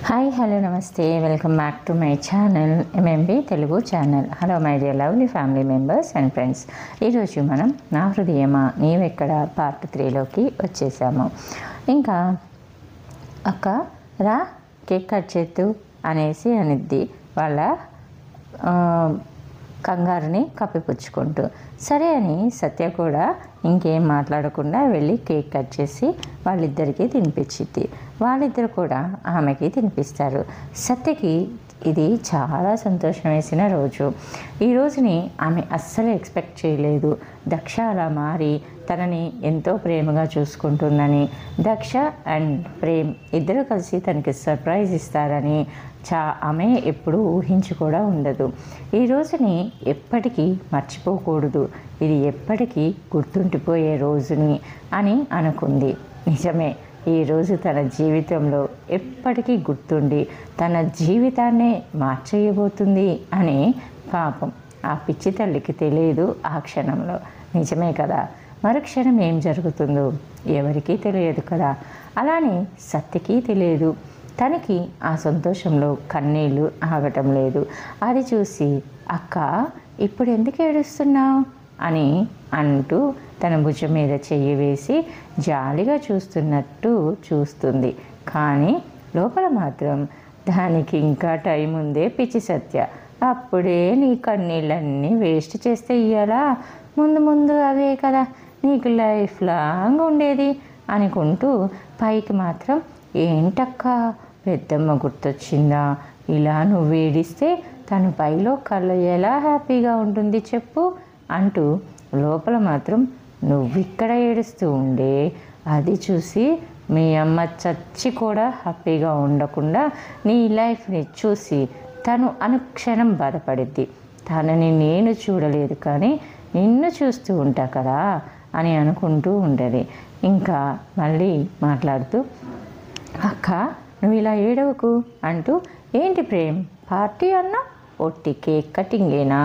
Hi hello నమస్తే welcome back to my channel MMB Telugu channel. Hello my dear lovely family members and friends. ఈరోజు మనం నా హృదయమా నీవెక్కడ part 3లోకి వచ్చేసాము. ఇంకా అక్క రా కేక్ కట్ చేద్దు అనేసి అనిద్ది వాళ్ళ కంగారుని కప్పిపుచ్చుకుంటూ. సరే అని సత్య కూడా ఇంకేం మాట్లాడకుండా వెళ్ళి కేక్ కట్ చేసి వాళ్ళిద్దరికీ తినిపించిద్ది. వాళ్ళిద్దరు కూడా ఆమెకి తినిపిస్తారు. సత్యకి ఇది చాలా సంతోషం వేసిన రోజు. ఈ రోజుని ఆమె అస్సలు ఎక్స్పెక్ట్ చేయలేదు. దక్ష అలా మారి తనని ఎంతో ప్రేమగా చూసుకుంటుందని, దక్ష అండ్ ప్రేమ్ ఇద్దరు కలిసి తనకి సర్ప్రైజ్ ఇస్తారని ఆమె ఎప్పుడూ ఊహించి కూడా ఉండదు. ఈ రోజుని ఎప్పటికీ మర్చిపోకూడదు, ఇది ఎప్పటికీ గుర్తుండిపోయే రోజుని అని అనుకుంది. నిజమే, ఈరోజు తన జీవితంలో ఎప్పటికీ గుర్తుండి తన జీవితాన్నే మార్చేయబోతుంది అని పాపం ఆ పిచ్చి తల్లికి తెలియదు ఆ క్షణంలో. నిజమే కదా, మరుక్షణం ఏం జరుగుతుందో ఎవరికీ తెలియదు కదా. అలానే సత్యకి తెలియదు. తనకి ఆ సంతోషంలో కన్నీళ్ళు ఆగటం లేదు. అది చూసి అక్క ఇప్పుడు ఎందుకు ఏడుస్తున్నావు అని అంటూ తన భుజం మీద చెయ్యి వేసి జాలిగా చూస్తున్నట్టు చూస్తుంది. కానీ లోపల మాత్రం దానికి ఇంకా టైం ఉందే పిచ్చి సత్య, అప్పుడే నీ కన్నీళ్ళన్నీ వేస్ట్ చేస్తే ఇయ్యాలా, ముందు ముందు అవే కదా నీకు లైఫ్ లాంగ్ ఉండేది అనుకుంటూ పైకి మాత్రం ఏంటక్క పెద్దమ్మ గుర్తొచ్చిందా, ఇలా నువ్వు ఏడిస్తే తను పైలో కళ్ళు ఎలా హ్యాపీగా ఉంటుంది చెప్పు అంటూ లోపల మాత్రం నువ్విక్కడ ఏడుస్తూ ఉండే అది చూసి మీ అమ్మ చచ్చి కూడా హ్యాపీగా ఉండకుండా నీ లైఫ్ని చూసి తను అనుక్షణం బాధపడిద్ది. తనని నేను చూడలేదు కానీ నిన్ను చూస్తూ ఉంటా కదా అని అనుకుంటూ ఉండేది. ఇంకా మళ్ళీ మాట్లాడుతూ అక్క నువ్వు ఇలా ఏడవకు అంటూ ఏంటి ప్రేమ్ పార్టీ అన్నా ఒట్టి కేక్ కటింగేనా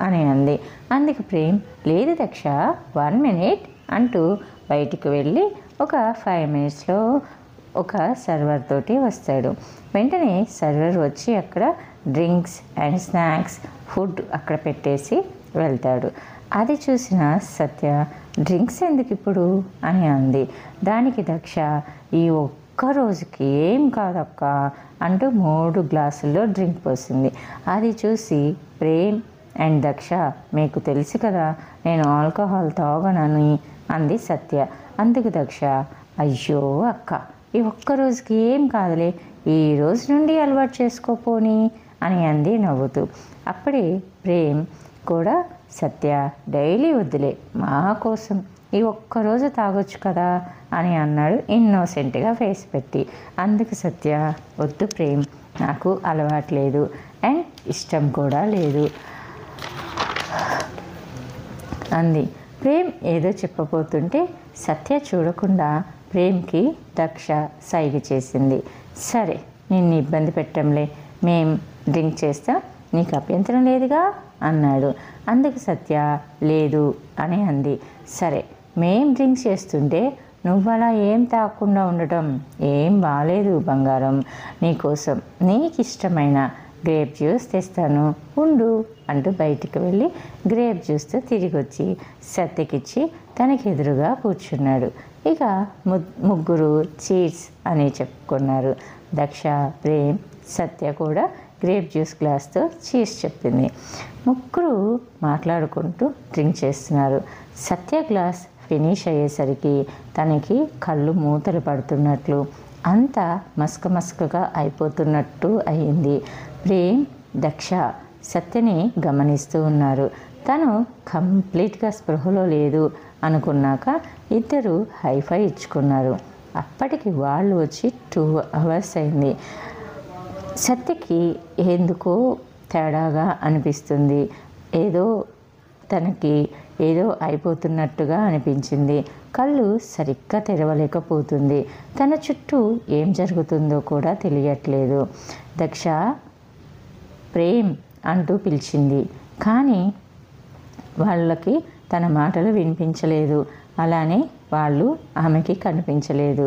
అని అంది. అందుకు ప్రేమ్ లేదు దక్ష 1 minute అంటూ బయటికి వెళ్ళి ఒక 5 minutesలో ఒక సర్వర్ తోటి వస్తాడు. వెంటనే సర్వర్ వచ్చి అక్కడ డ్రింక్స్ అండ్ స్నాక్స్ ఫుడ్ అక్కడ పెట్టేసి వెళ్తాడు. అది చూసిన సత్య డ్రింక్స్ ఎందుకు ఇప్పుడు అని అంది. దానికి దక్ష ఈ ఒక్క రోజుకి ఏం కాదక్క అంటూ 3 గ్లాసుల్లో డ్రింక్ పోసింది. అది చూసి ప్రేమ్ అండ్ దక్ష మీకు తెలుసు కదా నేను ఆల్కహాల్ తాగనని అంది సత్య. అందుకు దక్ష అయ్యో అక్క ఈ ఒక్క రోజుకి ఏం కాదులే, ఈ రోజు నుండి అలవాటు చేసుకోపోని అని అంది నవ్వుతూ. అప్పుడే ప్రేమ్ కూడా సత్య డైలీ వద్దులే మా కోసం ఈ ఒక్కరోజు తాగొచ్చు కదా అని అన్నాడు ఇన్నోసెంట్గా ఫేస్ పెట్టి. అందుకు సత్య వద్దు ప్రేమ్ నాకు అలవాట్లేదు అండ్ ఇష్టం కూడా లేదు అంది. ప్రేమ్ ఏదో చెప్పబోతుంటే సత్య చూడకుండా ప్రేమ్కి దక్ష సైగ చేసింది. సరే నిన్ను ఇబ్బంది పెట్టంలే, మేం డ్రింక్ చేస్తాం, నీకు అభ్యంతరం లేదుగా అన్నాడు. అందుకు సత్య లేదు అని అంది. సరే మేం డ్రింక్స్ చేస్తుంటే నువ్వు అలా ఏం తాగకుండా ఉండటం ఏం బాలేదు బంగారం, నీకోసం నీకు ఇష్టమైన గ్రేప్ జ్యూస్ తెస్తాను ఉండు అంటూ బయటికి వెళ్ళి గ్రేప్ జ్యూస్తో తిరిగి వచ్చి సత్యకిచ్చి తనకి ఎదురుగా కూర్చున్నాడు. ఇక ముగ్గురు చీర్స్ అని చెప్పుకున్నారు. దక్ష ప్రేమ్ సత్య కూడా గ్రేప్ జ్యూస్ గ్లాస్తో చీర్స్ చెప్పింది. ముగ్గురు మాట్లాడుకుంటూ డ్రింక్ చేస్తున్నారు. సత్య గ్లాస్ ఫినిష్ అయ్యేసరికి తనకి కళ్ళు మూతలు పడుతున్నట్లు అంతా మసకగా అయిపోతున్నట్టు అయింది. ప్రేమ్ దక్ష సత్యని గమనిస్తూ ఉన్నారు. తను కంప్లీట్గా స్పృహలో లేదు అనుకున్నాక ఇద్దరు హైఫై ఇచ్చుకున్నారు. అప్పటికి వాళ్ళు వచ్చి 2 hours అయింది. సత్యకి ఎందుకో తేడాగా అనిపిస్తుంది, తనకి ఏదో అయిపోతున్నట్టుగా అనిపించింది. కళ్ళు సరిగ్గా తెరవలేకపోతుంది. తన చుట్టూ ఏం జరుగుతుందో కూడా తెలియట్లేదు. దక్ష ప్రేమ్ అంటూ పిలిచింది కానీ వాళ్ళకి తన మాటలు వినిపించలేదు. అలానే వాళ్ళు ఆమెకి కనిపించలేదు.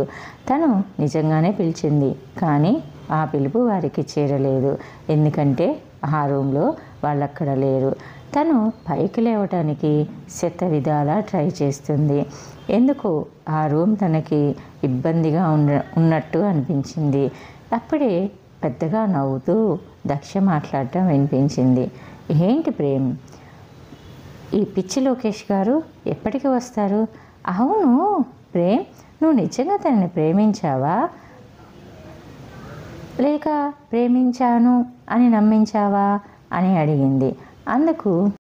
తను నిజంగానే పిలిచింది కానీ ఆ పిలుపు వారికి చేరలేదు. ఎందుకంటే ఆ రూమ్లో వాళ్ళక్కడ లేరు. తను పైకి లేవటానికి శత విధాలా ట్రై చేస్తుంది. ఎందుకు ఆ రూమ్ తనకి ఇబ్బందిగా ఉన్నట్టు అనిపించింది. అప్పుడే పెద్దగా నవ్వుతూ దక్ష మాట్లాడటం వినిపించింది. ఏంటి ప్రేమ్, ఈ పిచ్చి లోకేష్ గారు ఎప్పటికి వస్తారు? అవును ప్రేమ్, నువ్వు నిజంగా తనని ప్రేమించావా, లేక ప్రేమించాను అని నమ్మించావా అని అడిగింది. అందుకు